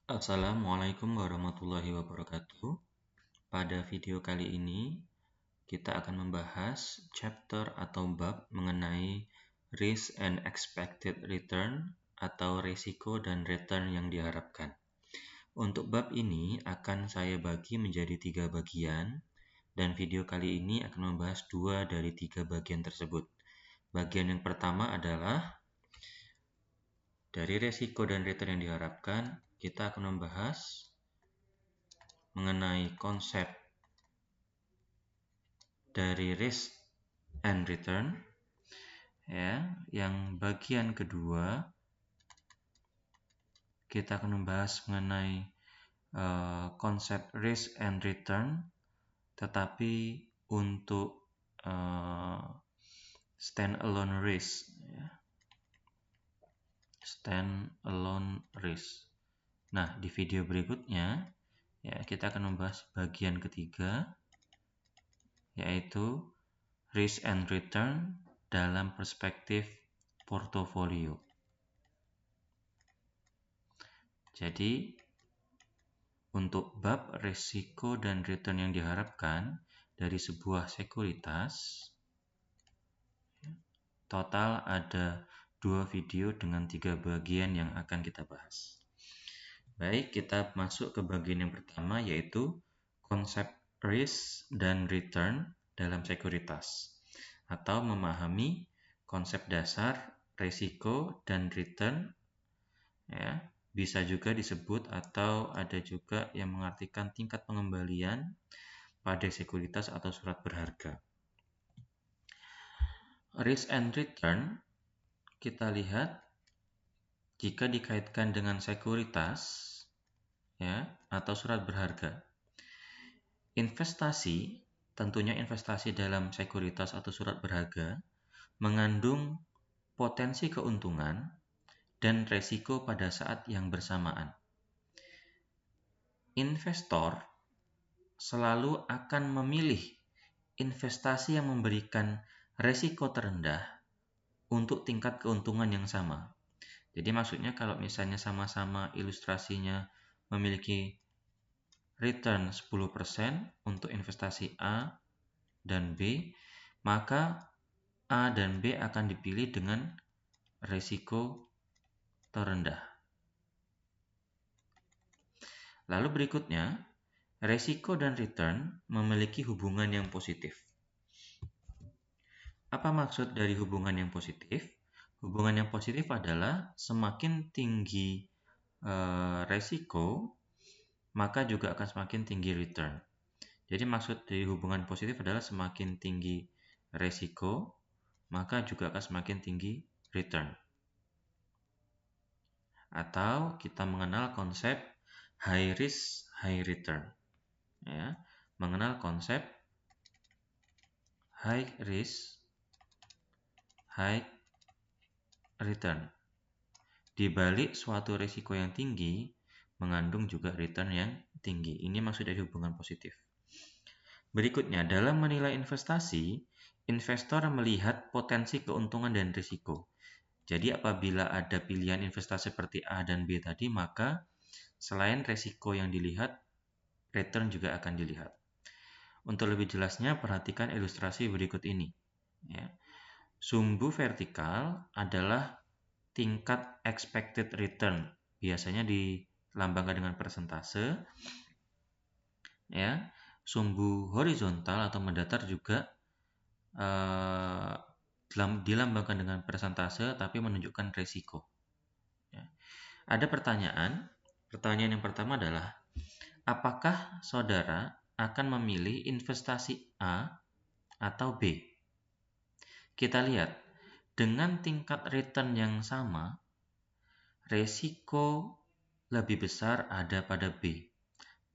Assalamualaikum warahmatullahi wabarakatuh. Pada video kali ini, kita akan membahas chapter atau bab mengenai risk and expected return atau risiko dan return yang diharapkan. Untuk bab ini akan saya bagi menjadi 3 bagian, dan video kali ini akan membahas 2 dari 3 bagian tersebut. Bagian yang pertama adalah dari risiko dan return yang diharapkan, kita akan membahas mengenai konsep dari risk and return, ya. Yang bagian kedua kita akan membahas mengenai konsep risk and return, tetapi untuk stand-alone risk, ya. Stand-alone risk. Nah, di video berikutnya ya kita akan membahas bagian ketiga, yaitu risk and return dalam perspektif portofolio. Jadi, untuk bab risiko dan return yang diharapkan dari sebuah sekuritas, total ada 2 video dengan 3 bagian yang akan kita bahas. Baik, kita masuk ke bagian yang pertama, yaitu konsep risk dan return dalam sekuritas, atau memahami konsep dasar risiko dan return, ya. Bisa juga disebut atau ada juga yang mengartikan tingkat pengembalian pada sekuritas atau surat berharga. Risk and return kita lihat jika dikaitkan dengan sekuritas, ya, atau surat berharga. Investasi, tentunya investasi dalam sekuritas atau surat berharga, mengandung potensi keuntungan dan resiko pada saat yang bersamaan. Investor selalu akan memilih investasi yang memberikan resiko terendah untuk tingkat keuntungan yang sama. Jadi maksudnya kalau misalnya sama-sama ilustrasinya memiliki return 10% untuk investasi A dan B, maka A dan B akan dipilih dengan resiko terendah. Lalu berikutnya, resiko dan return memiliki hubungan yang positif. Apa maksud dari hubungan yang positif? Hubungan yang positif adalah semakin tinggi resiko, maka juga akan semakin tinggi return. Jadi maksud dari hubungan positif adalah semakin tinggi resiko, maka juga akan semakin tinggi return. Atau kita mengenal konsep high risk, high return. Ya, mengenal konsep high risk, high return. Di balik suatu risiko yang tinggi, mengandung juga return yang tinggi. Ini maksud dari hubungan positif. Berikutnya, dalam menilai investasi, investor melihat potensi keuntungan dan risiko. Jadi apabila ada pilihan investasi seperti A dan B tadi, maka selain risiko yang dilihat, return juga akan dilihat. Untuk lebih jelasnya, perhatikan ilustrasi berikut ini. Ya. Sumbu vertikal adalah tingkat expected return, biasanya dilambangkan dengan persentase. Ya, sumbu horizontal atau mendatar juga dilambangkan dengan persentase, tapi menunjukkan risiko. Ya. Ada pertanyaan yang pertama adalah, apakah saudara akan memilih investasi A atau B? Kita lihat, dengan tingkat return yang sama, resiko lebih besar ada pada B.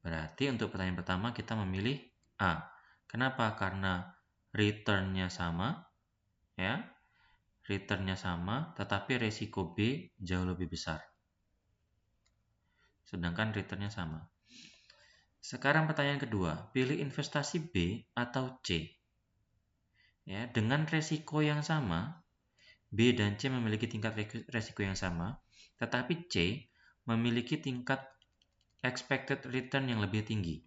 Berarti untuk pertanyaan pertama kita memilih A. Kenapa? Karena return-nya sama, ya. Return-nya sama, tetapi resiko B jauh lebih besar. Sedangkan return-nya sama. Sekarang pertanyaan kedua, pilih investasi B atau C. Ya, dengan resiko yang sama, B dan C memiliki tingkat resiko yang sama, tetapi C memiliki tingkat expected return yang lebih tinggi.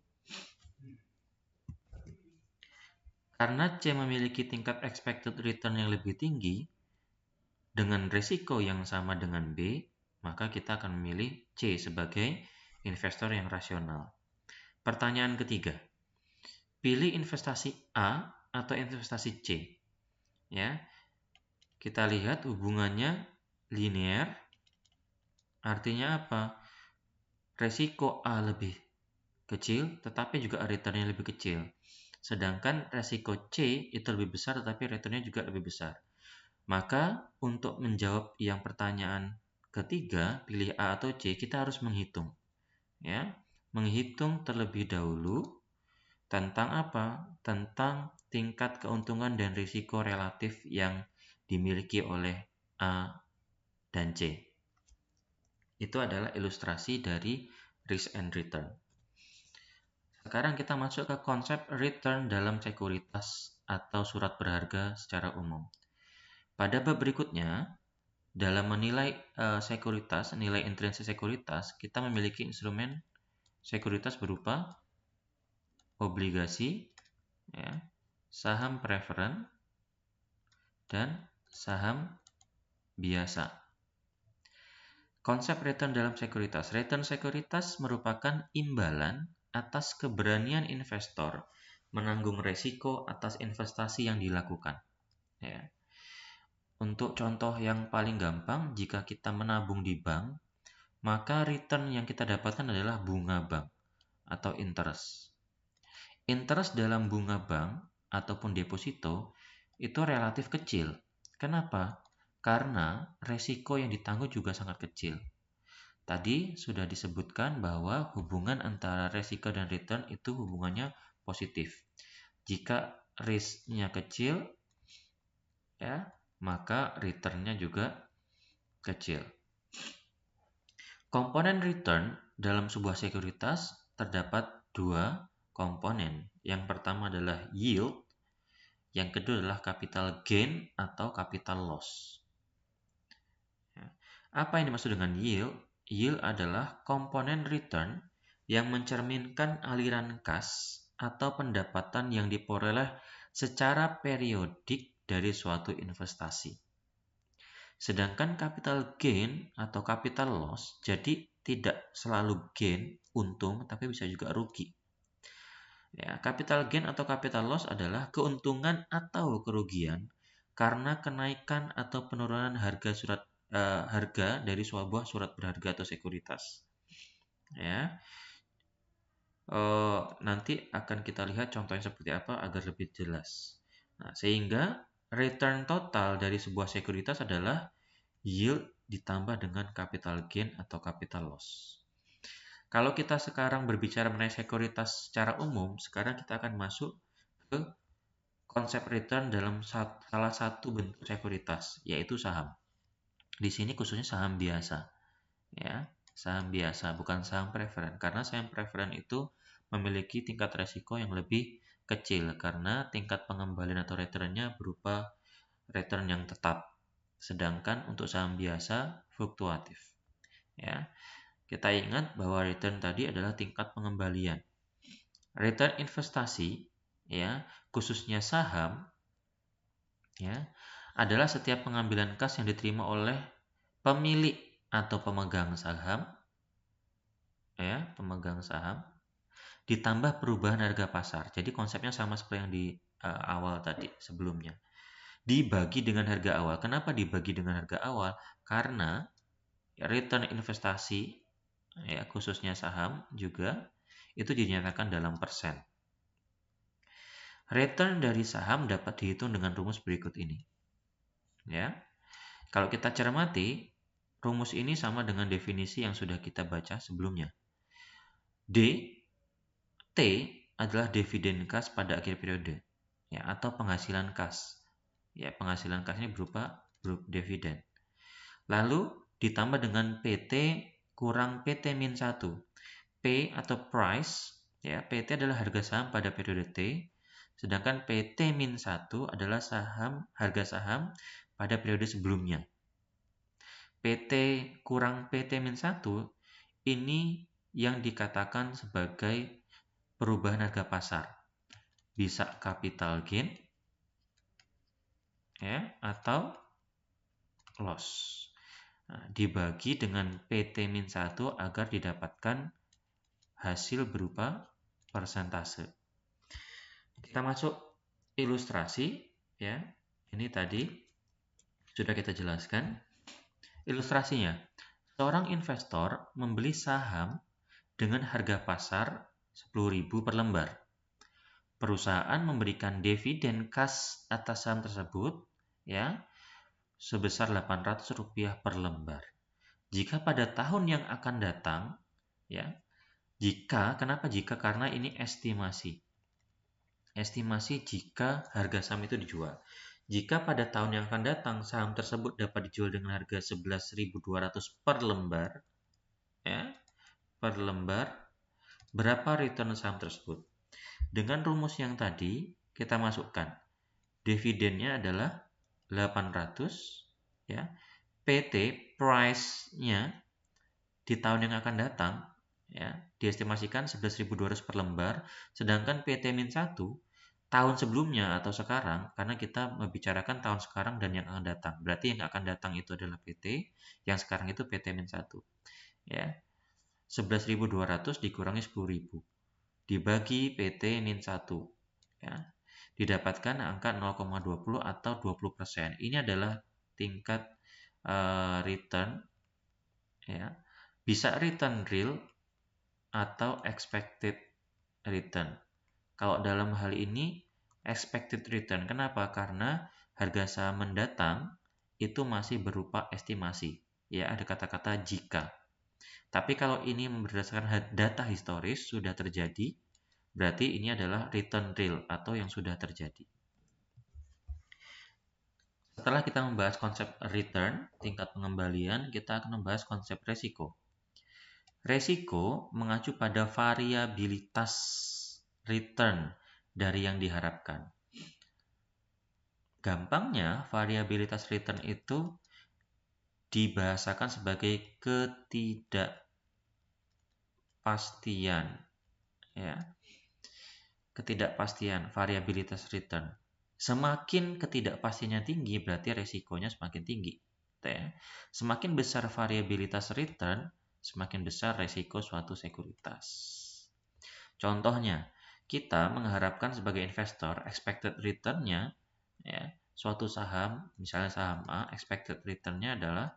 Karena C memiliki tingkat expected return yang lebih tinggi, dengan risiko yang sama dengan B, maka kita akan memilih C sebagai investor yang rasional. Pertanyaan ketiga, pilih investasi A atau investasi C. Ya, kita lihat hubungannya linear, artinya apa? Risiko A lebih kecil, tetapi juga returnnya lebih kecil. Sedangkan risiko C itu lebih besar, tetapi returnnya juga lebih besar. Maka untuk menjawab yang pertanyaan ketiga, pilih A atau C, kita harus menghitung. Ya, menghitung terlebih dahulu tentang apa? Tentang tingkat keuntungan dan risiko relatif yang dimiliki oleh A dan C. Itu adalah ilustrasi dari risk and return. Sekarang kita masuk ke konsep return dalam sekuritas atau surat berharga secara umum. Pada bab berikutnya, dalam menilai sekuritas, nilai intrinsik sekuritas, kita memiliki instrumen sekuritas berupa obligasi, ya, saham preferen, dan saham biasa. Konsep return dalam sekuritas. Return sekuritas merupakan imbalan atas keberanian investor menanggung resiko atas investasi yang dilakukan. Ya. Untuk contoh yang paling gampang, jika kita menabung di bank, maka return yang kita dapatkan adalah bunga bank atau interest. Interest dalam bunga bank ataupun deposito itu relatif kecil. Kenapa? Karena resiko yang ditanggung juga sangat kecil. Tadi sudah disebutkan bahwa hubungan antara resiko dan return itu hubungannya positif. Jika risk-nya kecil, ya, maka return-nya juga kecil. Komponen return dalam sebuah sekuritas terdapat dua komponen. Yang pertama adalah yield, yang kedua adalah capital gain atau capital loss. Apa yang dimaksud dengan yield? Yield adalah komponen return yang mencerminkan aliran kas atau pendapatan yang diperoleh secara periodik dari suatu investasi. Sedangkan capital gain atau capital loss jadi tidak selalu gain, untung, tapi bisa juga rugi. Ya, capital gain atau capital loss adalah keuntungan atau kerugian karena kenaikan atau penurunan harga dari sebuah surat berharga atau sekuritas. Ya, nanti akan kita lihat contohnya seperti apa agar lebih jelas. Nah, sehingga return total dari sebuah sekuritas adalah yield ditambah dengan capital gain atau capital loss. Kalau kita sekarang berbicara mengenai sekuritas secara umum, sekarang kita akan masuk ke konsep return dalam salah satu bentuk sekuritas, yaitu saham. Di sini khususnya saham biasa, ya, saham biasa, bukan saham preferen, karena saham preferen itu memiliki tingkat resiko yang lebih kecil karena tingkat pengembalian atau returnnya berupa return yang tetap, sedangkan untuk saham biasa fluktuatif. Ya, kita ingat bahwa return tadi adalah tingkat pengembalian. Return investasi, ya, khususnya saham, ya, adalah setiap pengambilan kas yang diterima oleh pemilik atau pemegang saham, ya, pemegang saham, ditambah perubahan harga pasar. Jadi konsepnya sama seperti yang di awal tadi sebelumnya. Dibagi dengan harga awal. Kenapa dibagi dengan harga awal? Karena return investasi, ya, khususnya saham juga itu dinyatakan dalam persen. Return dari saham dapat dihitung dengan rumus berikut ini. Ya. Kalau kita cermati, rumus ini sama dengan definisi yang sudah kita baca sebelumnya. T adalah dividen kas pada akhir periode, ya, atau penghasilan kas. Ya, penghasilan kas ini berupa dividen. Lalu ditambah dengan PT kurang PT min 1. P atau price, ya, PT adalah harga saham pada periode T, sedangkan PT min 1 adalah harga saham pada periode sebelumnya. PT kurang PT min 1 ini yang dikatakan sebagai perubahan harga pasar. Bisa capital gain ya, atau loss. Nah, dibagi dengan PT-1 agar didapatkan hasil berupa persentase. Kita masuk ilustrasi ya. Ini tadi sudah kita jelaskan. Ilustrasinya, seorang investor membeli saham dengan harga pasar 10.000 per lembar. Perusahaan memberikan dividen kas atas saham tersebut ya sebesar Rp800 per lembar. Jika pada tahun yang akan datang ya, kenapa jika? Karena ini estimasi. Estimasi jika harga saham itu dijual. Jika pada tahun yang akan datang saham tersebut dapat dijual dengan harga 11.200 per lembar ya, per lembar, berapa return saham tersebut? Dengan rumus yang tadi kita masukkan dividennya adalah 800 ya. PT price-nya di tahun yang akan datang ya diestimasikan 11.200 per lembar, sedangkan PT-1 tahun sebelumnya atau sekarang, karena kita membicarakan tahun sekarang dan yang akan datang. Berarti yang akan datang itu adalah PT, yang sekarang itu PT-1 ya. 11.200 dikurangi 10.000 dibagi PT-1 ya, didapatkan angka 0,20 atau 20%. Ini adalah tingkat return ya. Bisa return real atau expected return. Kalau dalam hal ini expected return. Kenapa? Karena harga saham mendatang itu masih berupa estimasi. Ya, ada kata-kata jika. Tapi kalau ini berdasarkan data historis sudah terjadi, berarti ini adalah return real atau yang sudah terjadi. Setelah kita membahas konsep return, tingkat pengembalian, kita akan membahas konsep resiko. Resiko mengacu pada variabilitas return dari yang diharapkan. Gampangnya, variabilitas return itu dibahasakan sebagai ketidakpastian ya. Ketidakpastian variabilitas return. Semakin ketidakpastiannya tinggi berarti resikonya semakin tinggi ya. Semakin besar variabilitas return, semakin besar resiko suatu sekuritas. Contohnya, kita mengharapkan sebagai investor expected return-nya ya, suatu saham, misalnya saham A, expected return-nya adalah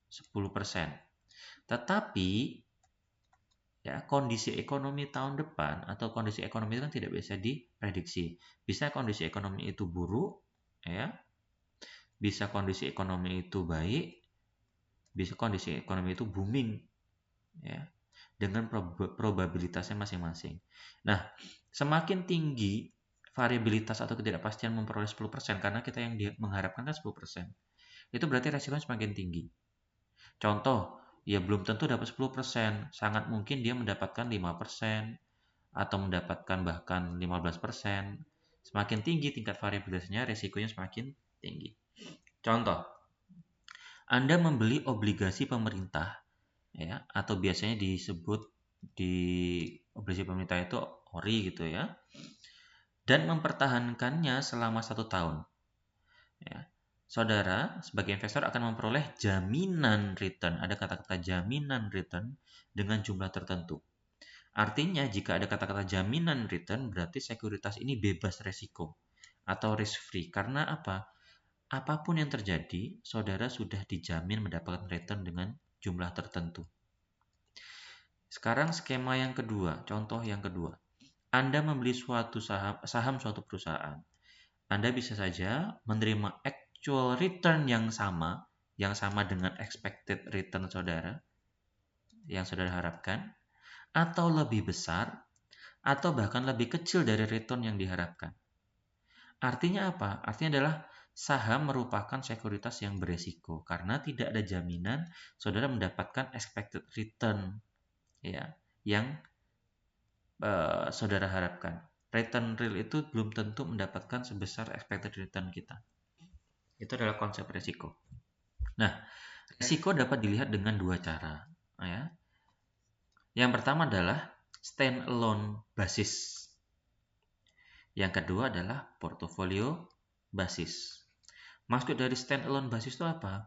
10%. Tetapi ya, kondisi ekonomi tahun depan atau kondisi ekonomi itu kan tidak bisa diprediksi. Bisa kondisi ekonomi itu buruk ya. Bisa kondisi ekonomi itu baik. Bisa kondisi ekonomi itu booming ya. Dengan probabilitasnya masing-masing. Nah, semakin tinggi variabilitas atau ketidakpastian memperoleh 10% karena kita yang mengharapkan kan 10%. Itu berarti resikonya semakin tinggi. Contoh, ya belum tentu dapat 10%, sangat mungkin dia mendapatkan 5% atau mendapatkan bahkan 15%. Semakin tinggi tingkat variabilitasnya, resikonya semakin tinggi. Contoh, Anda membeli obligasi pemerintah ya, atau biasanya disebut di obligasi pemerintah itu ORI gitu ya, dan mempertahankannya selama 1 tahun ya. Saudara sebagai investor akan memperoleh jaminan return. Ada kata-kata jaminan return dengan jumlah tertentu. Artinya jika ada kata-kata jaminan return berarti sekuritas ini bebas resiko atau risk free. Karena apa? Apapun yang terjadi, saudara sudah dijamin mendapatkan return dengan jumlah tertentu. Sekarang skema yang kedua, contoh yang kedua. Anda membeli suatu saham suatu perusahaan. Anda bisa saja menerima actual return yang sama dengan expected return saudara yang saudara harapkan, atau lebih besar, atau bahkan lebih kecil dari return yang diharapkan. Artinya apa? Artinya adalah saham merupakan sekuritas yang beresiko karena tidak ada jaminan saudara mendapatkan expected return ya yang saudara harapkan. Return real itu belum tentu mendapatkan sebesar expected return kita. Itu adalah konsep resiko. Nah, resiko dapat dilihat dengan dua cara ya. Yang pertama adalah standalone basis. Yang kedua adalah portofolio basis. Maksud dari standalone basis itu apa?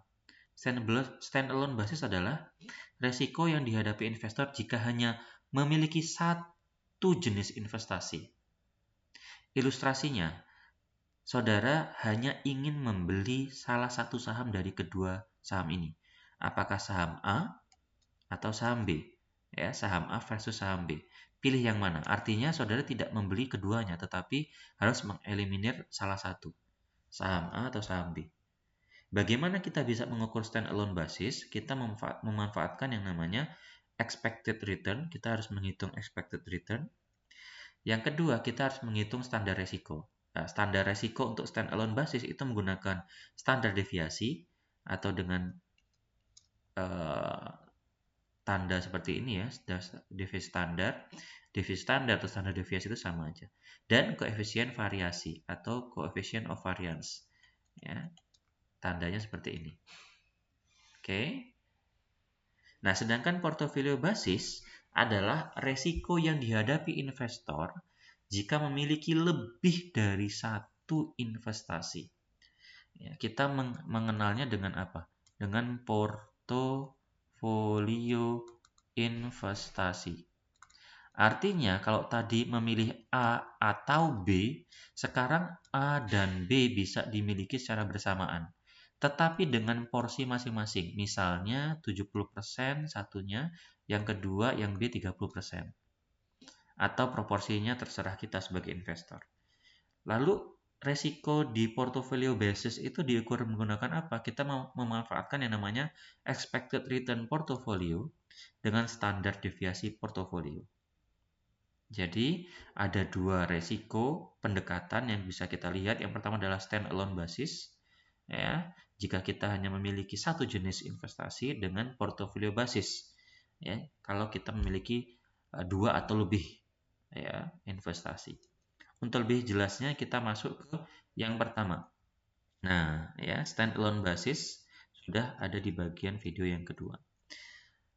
Standalone basis adalah resiko yang dihadapi investor jika hanya memiliki satu jenis investasi. Ilustrasinya, saudara hanya ingin membeli salah satu saham dari kedua saham ini. Apakah saham A atau saham B? Ya, saham A versus saham B. Pilih yang mana? Artinya saudara tidak membeli keduanya, tetapi harus mengeliminir salah satu. Saham A atau saham B. Bagaimana kita bisa mengukur standalone basis? Kita memanfaatkan yang namanya expected return. Kita harus menghitung expected return. Yang kedua, kita harus menghitung standar resiko. Nah, standar resiko untuk standalone basis itu menggunakan standar deviasi atau dengan tanda seperti ini ya, deviasi standar atau standar deviasi itu sama aja. Dan koefisien variasi atau coefficient of variance. Ya, tandanya seperti ini. Oke. Nah, sedangkan portofolio basis adalah resiko yang dihadapi investor jika memiliki lebih dari satu investasi. Ya, kita mengenalnya dengan apa? Dengan portofolio investasi. Artinya, kalau tadi memilih A atau B, sekarang A dan B bisa dimiliki secara bersamaan. Tetapi dengan porsi masing-masing. Misalnya 70% satunya, yang kedua yang B 30%. Atau proporsinya terserah kita sebagai investor. Lalu resiko di portfolio basis itu diukur menggunakan apa? Kita memanfaatkan yang namanya expected return portfolio dengan standar deviasi portfolio. Jadi ada dua resiko pendekatan yang bisa kita lihat. Yang pertama adalah standalone basis. Ya, jika kita hanya memiliki satu jenis investasi dengan portofolio basis, ya, kalau kita memiliki dua atau lebih ya investasi. Untuk lebih jelasnya kita masuk ke yang pertama. Nah, ya standalone basis sudah ada di bagian video yang kedua.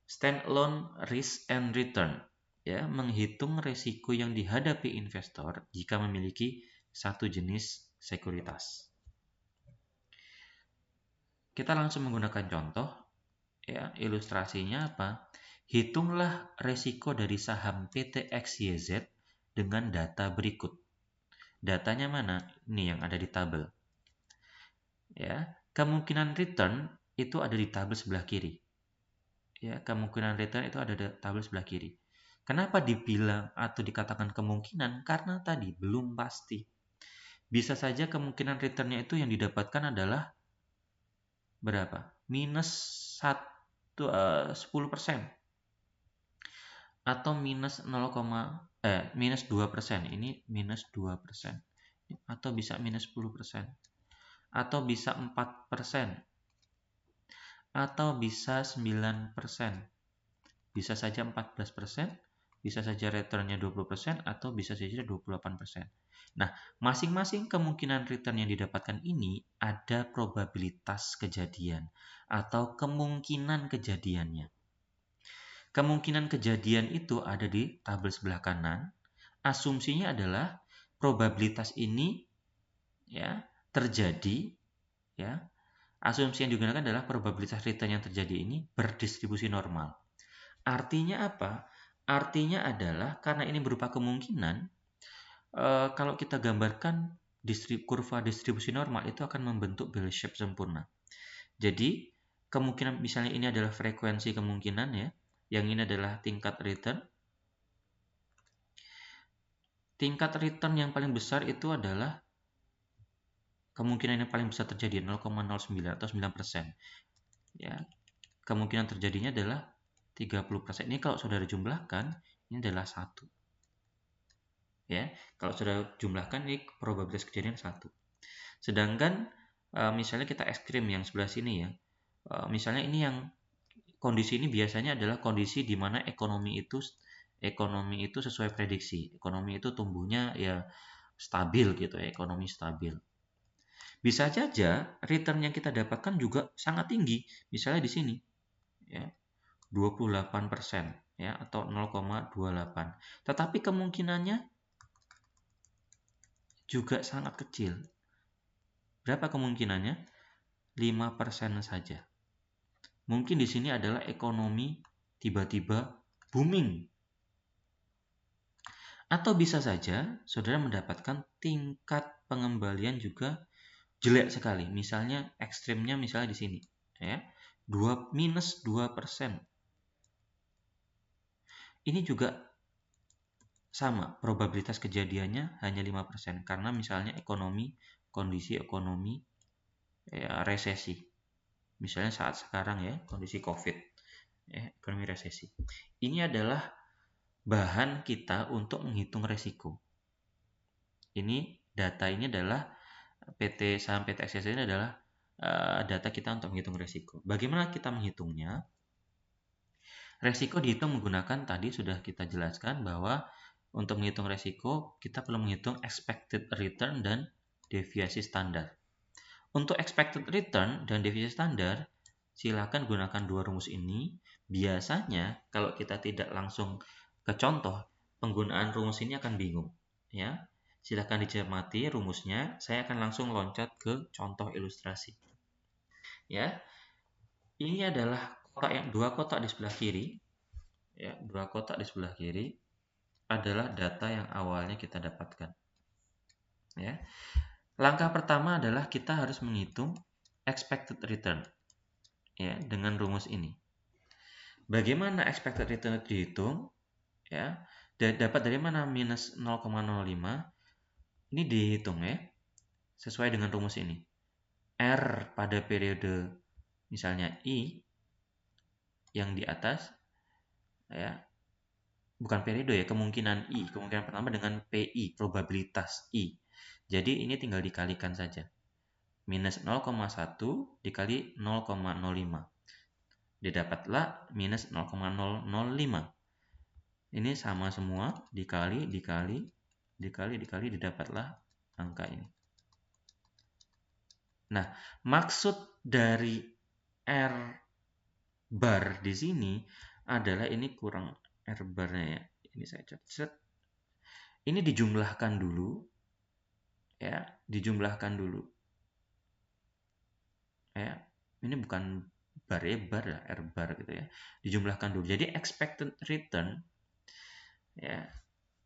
Standalone risk and return, ya, menghitung resiko yang dihadapi investor jika memiliki satu jenis sekuritas. Kita langsung menggunakan contoh, ya, ilustrasinya apa? Hitunglah resiko dari saham PT XYZ dengan data berikut. Datanya mana? Ini yang ada di tabel. Ya, kemungkinan return itu ada di tabel sebelah kiri. Ya, kemungkinan return itu ada di tabel sebelah kiri. Kenapa dibilang atau dikatakan kemungkinan? Karena tadi belum pasti. Bisa saja kemungkinan returnnya itu yang didapatkan adalah berapa? Minus 10%. Atau minus 2%. Ini minus 2%. Atau bisa minus 10%. Atau bisa 4%. Atau bisa 9%. Bisa saja 14%. Bisa saja returnnya 20% atau bisa saja 28%. Nah, masing-masing kemungkinan return yang didapatkan ini ada probabilitas kejadian atau kemungkinan kejadiannya. Kemungkinan kejadian itu ada di tabel sebelah kanan. Asumsinya adalah probabilitas ini ya terjadi ya. Asumsi yang digunakan adalah probabilitas return yang terjadi ini berdistribusi normal. Artinya apa? Artinya adalah karena ini berupa kemungkinan, kalau kita gambarkan kurva distribusi normal itu akan membentuk bell shape sempurna. Jadi kemungkinan misalnya ini adalah frekuensi kemungkinan ya, yang ini adalah tingkat return. Tingkat return yang paling besar itu adalah kemungkinan yang paling besar terjadi 0,09 atau 9%. Ya, kemungkinan terjadinya adalah 30%. Ini kalau saudara jumlahkan ini adalah 1. Ya, kalau sudah jumlahkan ini probabilitas kejadian 1. Sedangkan misalnya kita ekstrim yang sebelah sini ya. Misalnya ini yang kondisi ini biasanya adalah kondisi di mana ekonomi itu sesuai prediksi. Ekonomi itu tumbuhnya ya stabil gitu ya, ekonomi stabil. Bisa saja return yang kita dapatkan juga sangat tinggi. Misalnya di sini ya, 28%. ya, atau 0,28. Tetapi kemungkinannya juga sangat kecil. Berapa kemungkinannya? 5% saja. Mungkin di sini adalah ekonomi tiba-tiba booming. Atau bisa saja saudara mendapatkan tingkat pengembalian juga jelek sekali. Misalnya ekstrimnya misalnya di sini, ya. minus 2%. Ini juga sama, probabilitas kejadiannya hanya 5% karena misalnya kondisi ekonomi ya, resesi. Misalnya saat sekarang ya, kondisi Covid, ya, ekonomi resesi. Ini adalah bahan kita untuk menghitung resiko. Data ini adalah saham PT Axiata ini adalah data kita untuk menghitung resiko. Bagaimana kita menghitungnya? Resiko dihitung menggunakan, tadi sudah kita jelaskan bahwa untuk menghitung resiko kita perlu menghitung expected return dan deviasi standar. Untuk expected return dan deviasi standar, silakan gunakan dua rumus ini. Biasanya kalau kita tidak langsung ke contoh, penggunaan rumus ini akan bingung, ya. Silakan dicermati rumusnya. Saya akan langsung loncat ke contoh ilustrasi. Ya. Ini adalah dua kotak di sebelah kiri. Ya, dua kotak di sebelah kiri adalah data yang awalnya kita dapatkan. Ya. Langkah pertama adalah kita harus menghitung expected return. Ya, dengan rumus ini. Bagaimana expected return dihitung? Ya, dapat dari mana minus 0,05? Ini dihitung ya, sesuai dengan rumus ini. R pada periode misalnya I yang di atas, ya, bukan periode ya, kemungkinan pertama dengan PI, probabilitas I. Jadi ini tinggal dikalikan saja. Minus 0,1 dikali 0,05. Didapatlah minus 0,005. Ini sama semua, dikali, didapatlah angka ini. Nah, maksud dari R bar di sini adalah, ini kurang R barnya ya. Ini saya catat. Ini dijumlahkan dulu. Ya, dijumlahkan dulu. Ya, ini bukan bar ya, bar ya, R bar gitu ya. Dijumlahkan dulu. Jadi expected return ya,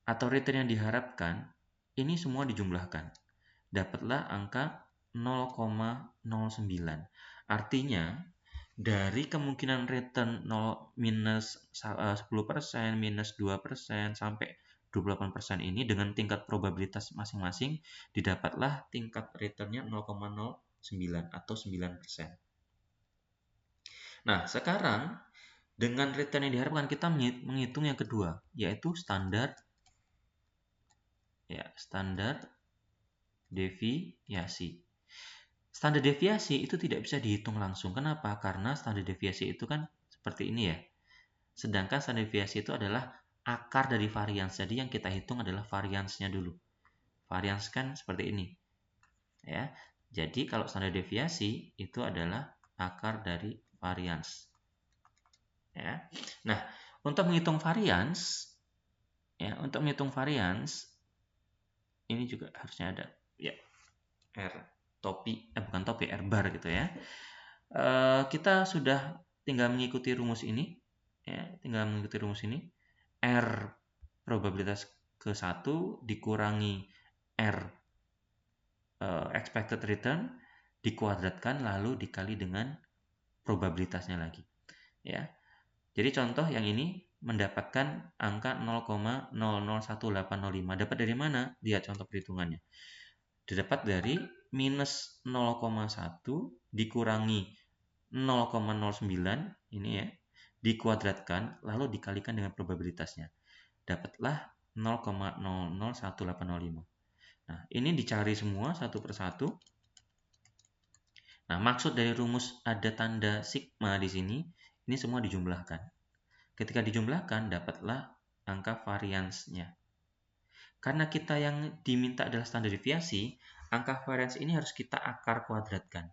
atau return yang diharapkan ini semua dijumlahkan. Dapatlah angka 0,09. Artinya dari kemungkinan return minus 10%, minus 2%, sampai 28% ini dengan tingkat probabilitas masing-masing, didapatlah tingkat returnnya 0,09 atau 9%. Nah, sekarang dengan return yang diharapkan kita menghitung yang kedua, yaitu standar deviasi. Standar deviasi itu tidak bisa dihitung langsung. Kenapa? Karena standar deviasi itu kan seperti ini ya. Sedangkan standar deviasi itu adalah akar dari varians. Jadi yang kita hitung adalah variansnya dulu. Varians kan seperti ini. Ya. Jadi kalau standar deviasi itu adalah akar dari varians. Ya. Nah, untuk menghitung varians, ini juga harusnya ada ya, R bar gitu ya. Kita sudah tinggal mengikuti rumus ini ya, R probabilitas ke-1 dikurangi R expected return dikuadratkan lalu dikali dengan probabilitasnya lagi ya. Jadi contoh yang ini mendapatkan angka 0,001805. Dapat dari mana? Lihat contoh perhitungannya. Didapat dari minus 0,1 dikurangi 0,09 ini ya, dikuadratkan lalu dikalikan dengan probabilitasnya. Dapatlah 0,001805. Nah, ini dicari semua satu persatu. Nah, maksud dari rumus ada tanda sigma di sini, ini semua dijumlahkan. Ketika dijumlahkan, dapatlah angka variansnya. Karena kita yang diminta adalah standar deviasi, angka varians ini harus kita akar kuadratkan.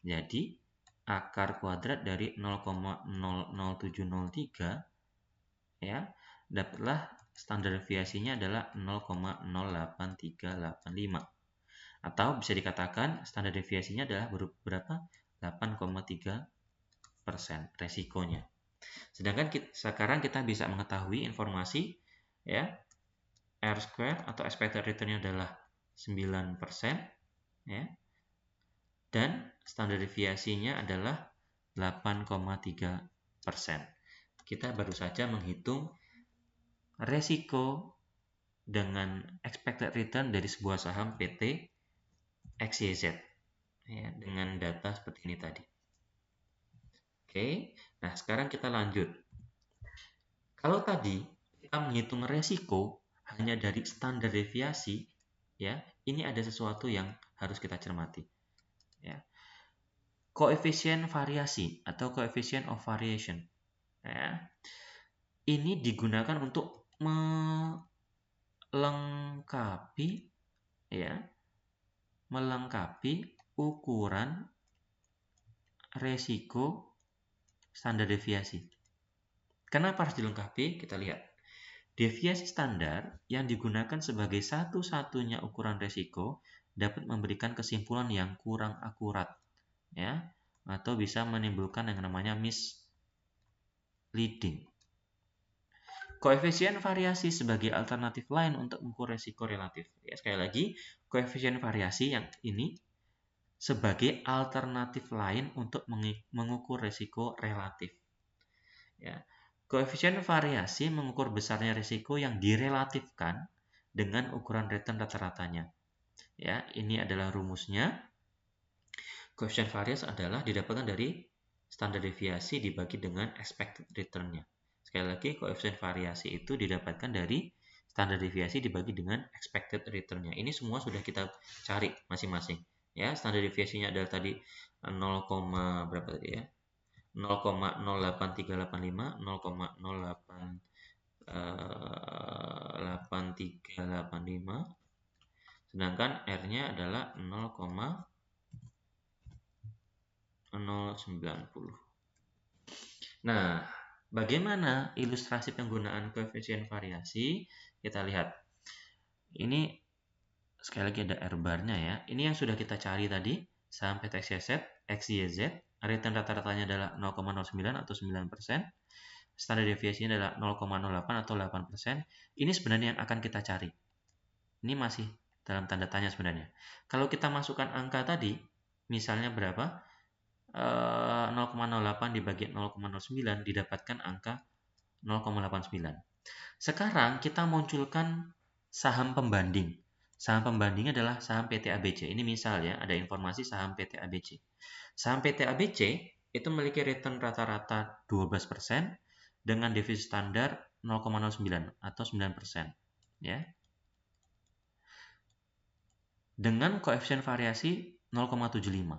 Jadi, akar kuadrat dari 0,00703 ya, dapatlah standar deviasinya adalah 0,08385. Atau bisa dikatakan standar deviasinya adalah berapa? 8,3% resikonya. Sedangkan sekarang kita bisa mengetahui informasi, ya, R square atau expected return-nya adalah 9%, ya, dan standar deviasinya adalah 8,3%. Kita baru saja menghitung resiko dengan expected return dari sebuah saham PT XYZ, ya, dengan data seperti ini tadi. Oke, nah sekarang kita lanjut. Kalau tadi kita menghitung resiko hanya dari standar deviasi, ya, ini ada sesuatu yang harus kita cermati, ya. Koefisien variasi atau coefficient of variation, ya, ini digunakan untuk melengkapi ukuran resiko standar deviasi. Kenapa harus dilengkapi? Kita lihat. Deviasi standar yang digunakan sebagai satu-satunya ukuran resiko dapat memberikan kesimpulan yang kurang akurat, ya, atau bisa menimbulkan yang namanya misleading. Koefisien variasi sebagai alternatif lain untuk mengukur resiko relatif. Ya, sekali lagi, koefisien variasi yang ini sebagai alternatif lain untuk mengukur resiko relatif. Ya. Koefisien variasi mengukur besarnya risiko yang direlatifkan dengan ukuran return rata-ratanya. Ya, ini adalah rumusnya. Koefisien variasi adalah didapatkan dari standar deviasi dibagi dengan expected return-nya. Sekali lagi, koefisien variasi itu didapatkan dari standar deviasi dibagi dengan expected return-nya. Ini semua sudah kita cari masing-masing. Ya, standar deviasinya adalah tadi 0, berapa tadi ya? 0,08385, 0,08385, sedangkan R-nya adalah 0,090. Nah, bagaimana ilustrasi penggunaan koefisien variasi? Kita lihat. Ini sekali lagi ada R-bar-nya ya. Ini yang sudah kita cari tadi, saham PT XYZ, return rata-ratanya adalah 0,09 atau 9%. Standar deviasinya adalah 0,08 atau 8%. Ini sebenarnya yang akan kita cari. Ini masih dalam tanda tanya sebenarnya. Kalau kita masukkan angka tadi, misalnya berapa? 0,08 dibagi 0,09 didapatkan angka 0,89. Sekarang kita munculkan saham pembanding. Saham pembandingnya adalah saham PT ABC. Ini misal ya, ada informasi saham PT ABC. Saham PT ABC itu memiliki return rata-rata 12% dengan deviasi standar 0,09 atau 9%, ya. Dengan koefisien variasi 0,75.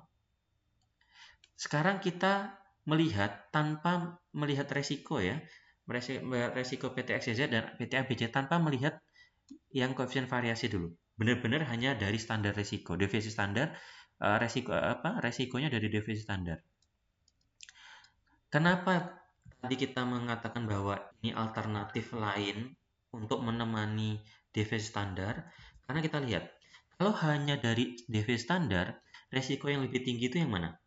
Sekarang kita melihat tanpa melihat resiko ya, resiko PT XYZ dan PT ABC tanpa melihat yang koefisien variasi dulu. Benar-benar hanya dari standar resiko, deviasi standar, resikonya dari deviasi standar. Kenapa tadi kita mengatakan bahwa ini alternatif lain untuk menemani deviasi standar? Karena kita lihat, kalau hanya dari deviasi standar, resiko yang lebih tinggi itu yang mana?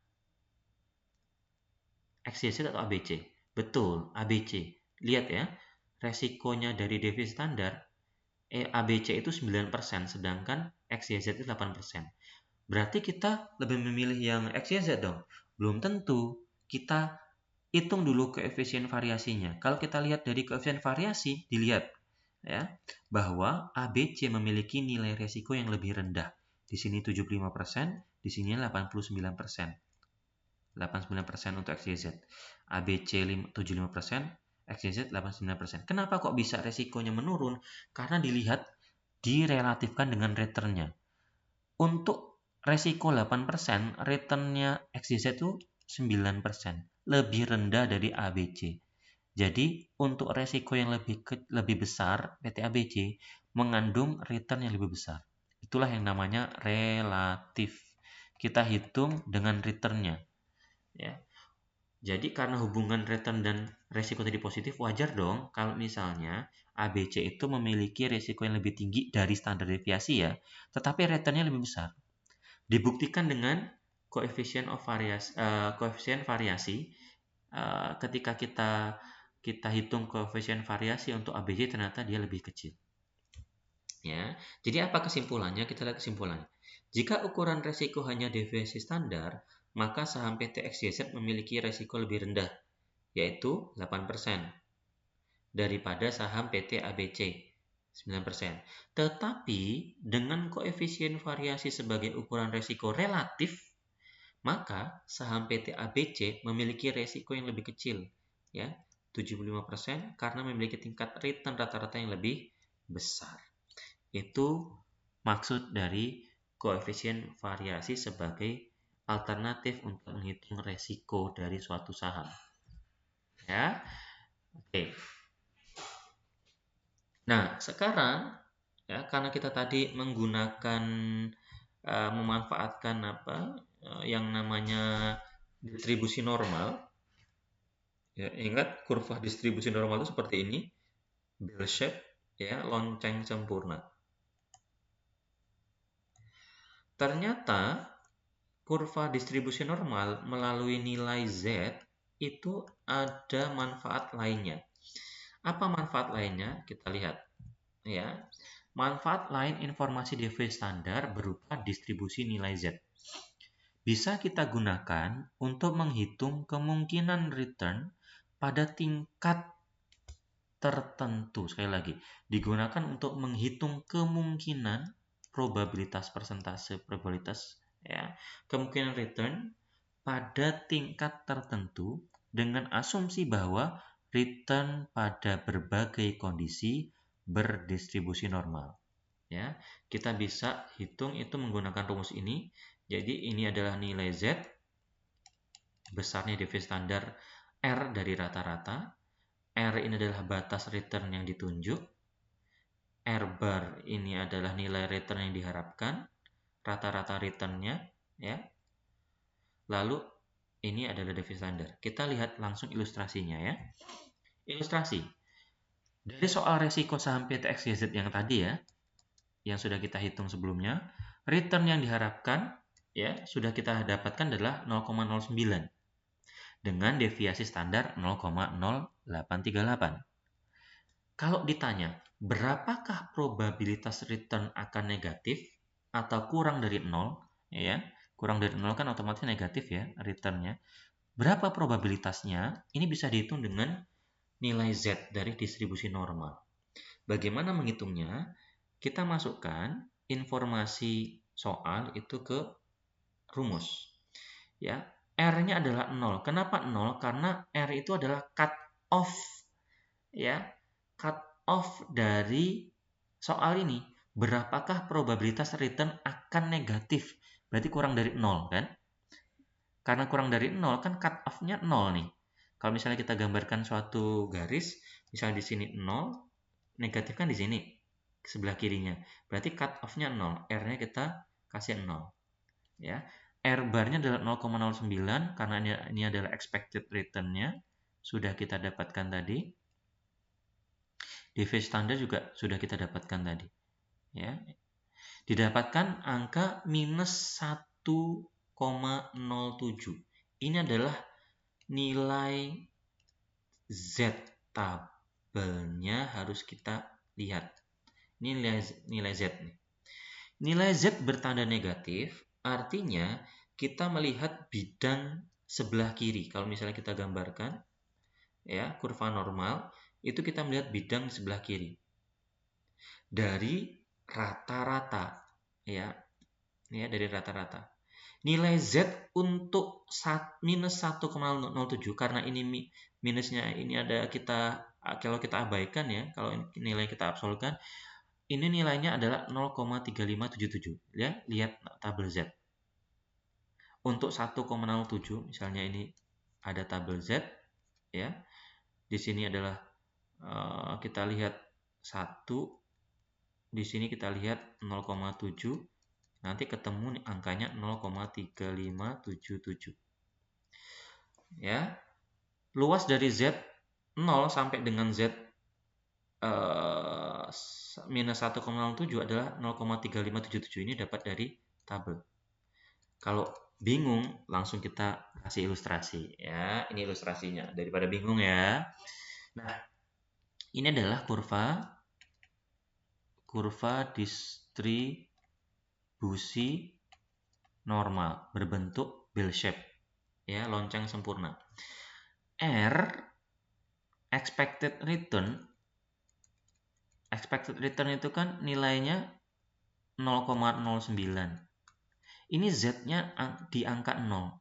XYZ atau ABC? Betul, ABC. Lihat ya, resikonya dari deviasi standar, ABC itu 9%, sedangkan XYZ itu 8%. Berarti kita lebih memilih yang XYZ dong? Belum tentu. Kita hitung dulu koefisien variasinya. Kalau kita lihat dari koefisien variasi, dilihat ya bahwa ABC memiliki nilai resiko yang lebih rendah. Di sini 75%, di sini 89%. 89% untuk XYZ. ABC 75%, XYZ 89%. Kenapa kok bisa resikonya menurun? Karena dilihat direlatifkan dengan returnnya. Untuk resiko 8%, returnnya XYZ itu 9%. Lebih rendah dari ABC. Jadi, untuk resiko yang lebih besar, PT ABC mengandung return yang lebih besar. Itulah yang namanya relatif. Kita hitung dengan returnnya. Ya. Jadi karena hubungan return dan resiko tadi positif, wajar dong kalau misalnya ABC itu memiliki resiko yang lebih tinggi dari standar deviasi ya, tetapi returnnya lebih besar. Dibuktikan dengan koefisien variasi. Ketika kita hitung koefisien variasi untuk ABC, ternyata dia lebih kecil. Ya, jadi apa kesimpulannya? Kita lihat kesimpulannya. Jika ukuran resiko hanya deviasi standar, maka saham PT XYZ memiliki resiko lebih rendah, yaitu 8%, daripada saham PT ABC 9%. Tetapi dengan koefisien variasi sebagai ukuran resiko relatif, maka saham PT ABC memiliki resiko yang lebih kecil, ya, 75%, karena memiliki tingkat return rata-rata yang lebih besar. Itu maksud dari koefisien variasi sebagai alternatif untuk menghitung resiko dari suatu saham. Ya, oke. Nah, sekarang ya, karena kita tadi menggunakan memanfaatkan yang namanya distribusi normal. Ya, ingat kurva distribusi normal itu seperti ini, bell shape, ya, lonceng sempurna. Ternyata kurva distribusi normal melalui nilai Z itu ada manfaat lainnya. Apa manfaat lainnya? Kita lihat. Ya, manfaat lain informasi deviasi standar berupa distribusi nilai Z. Bisa kita gunakan untuk menghitung kemungkinan return pada tingkat tertentu. Sekali lagi, digunakan untuk menghitung kemungkinan probabilitas persentase probabilitas ya, kemungkinan return pada tingkat tertentu dengan asumsi bahwa return pada berbagai kondisi berdistribusi normal. Ya, kita bisa hitung itu menggunakan rumus ini. Jadi ini adalah nilai Z, besarnya deviasi standar R dari rata-rata. R ini adalah batas return yang ditunjuk. R bar ini adalah nilai return yang diharapkan, rata-rata returnnya, ya. Lalu ini adalah deviasi standar. Kita lihat langsung ilustrasinya ya. Ilustrasi. Dari soal resiko saham PT XYZ yang tadi ya, yang sudah kita hitung sebelumnya, return yang diharapkan ya sudah kita dapatkan adalah 0,09 dengan deviasi standar 0,0838. Kalau ditanya, berapakah probabilitas return akan negatif atau kurang dari 0, ya, kurang dari 0 kan otomatis negatif ya returnnya. Berapa probabilitasnya? Ini bisa dihitung dengan nilai Z dari distribusi normal. Bagaimana menghitungnya? Kita masukkan informasi soal itu ke rumus. Ya, R-nya adalah 0. Kenapa 0? Karena R itu adalah cut off. Ya, cut off dari soal ini. Berapakah probabilitas return akan negatif? Berarti kurang dari 0 kan? Karena kurang dari 0 kan cut off-nya 0 nih. Kalau misalnya kita gambarkan suatu garis, misalnya di sini 0, negatif kan di sini sebelah kirinya. Berarti cut off-nya 0, R-nya kita kasih 0. Ya. R bar-nya adalah 0,09 karena ini adalah expected return-nya. Sudah kita dapatkan tadi. Deviasi standar juga sudah kita dapatkan tadi. Ya. Didapatkan angka minus 1,07. Ini adalah nilai Z tabelnya harus kita lihat. Ini nilai Z nih. Nilai Z bertanda negatif, artinya kita melihat bidang sebelah kiri. Kalau misalnya kita gambarkan ya, kurva normal, itu kita melihat bidang sebelah kiri. Dari rata-rata ya. Ya, dari rata-rata. Nilai Z untuk minus 1,07 karena ini minusnya ini ada kalau kita abaikan ya, kalau nilai kita absolutkan, ini nilainya adalah 0,3577 ya, lihat tabel Z. Untuk 1,07 misalnya ini ada tabel Z ya. Di sini adalah kita lihat 1, di sini kita lihat 0,7. Nanti ketemu angkanya 0,3577. Ya. luas dari Z 0 sampai dengan Z minus 1,07 adalah 0,3577. Ini dapat dari tabel. Kalau bingung, langsung kita kasih ilustrasi ya. Ini ilustrasinya daripada bingung ya. Nah, ini adalah kurva distribusi normal berbentuk bell shape ya, lonceng sempurna. R expected return itu kan nilainya 0,09. Ini Z-nya di angka 0.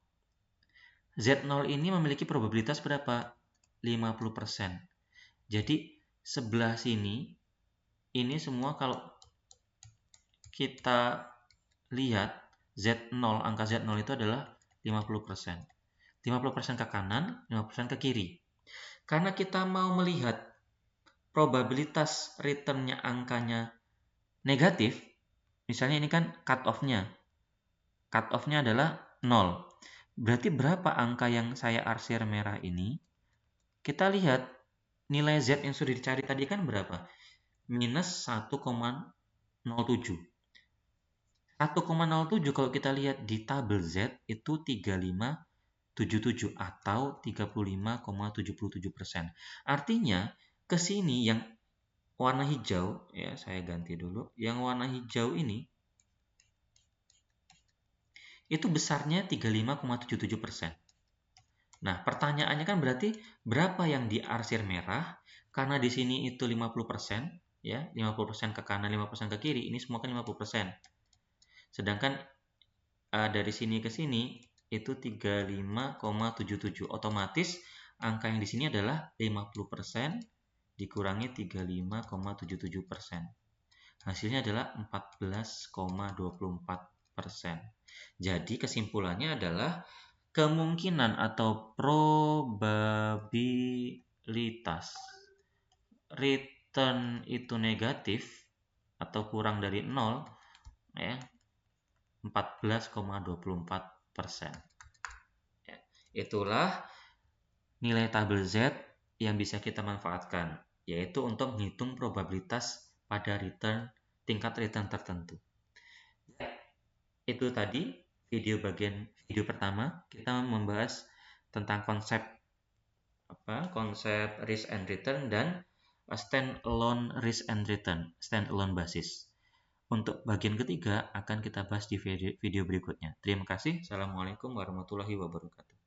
Z0 ini memiliki probabilitas berapa? 50%. Jadi sebelah sini ini semua kalau kita lihat Z0, angka Z0 itu adalah 50%. 50% ke kanan, 50% ke kiri. Karena kita mau melihat probabilitas return-nya angkanya negatif, misalnya ini kan cut off-nya. Cut off-nya adalah 0. Berarti berapa angka yang saya arsir merah ini? Kita lihat nilai Z yang sudah dicari tadi kan berapa? Minus 1,07. 1,07 kalau kita lihat di tabel Z itu 3577 atau 35,77%. Artinya ke sini yang warna hijau ya, saya ganti dulu. Yang warna hijau ini itu besarnya 35,77%. Nah, pertanyaannya kan berarti berapa yang diarsir merah? Karena di sini itu 50%, ya, 50% ke kanan, 50% ke kiri, ini semua kan 50%. Sedangkan dari sini ke sini itu 35,77. Otomatis angka yang di sini adalah 50% dikurangi 35,77%. Hasilnya adalah 14,24%. Jadi kesimpulannya adalah kemungkinan atau probabilitas return itu negatif atau kurang dari 0 ya, 14,24%. Ya, itulah nilai tabel Z yang bisa kita manfaatkan, yaitu untuk menghitung probabilitas pada tingkat return tertentu. Itu tadi video pertama, kita membahas tentang konsep risk and return dan standalone risk and return, standalone basis. Untuk bagian ketiga akan kita bahas di video berikutnya. Terima kasih. Assalamualaikum warahmatullahi wabarakatuh.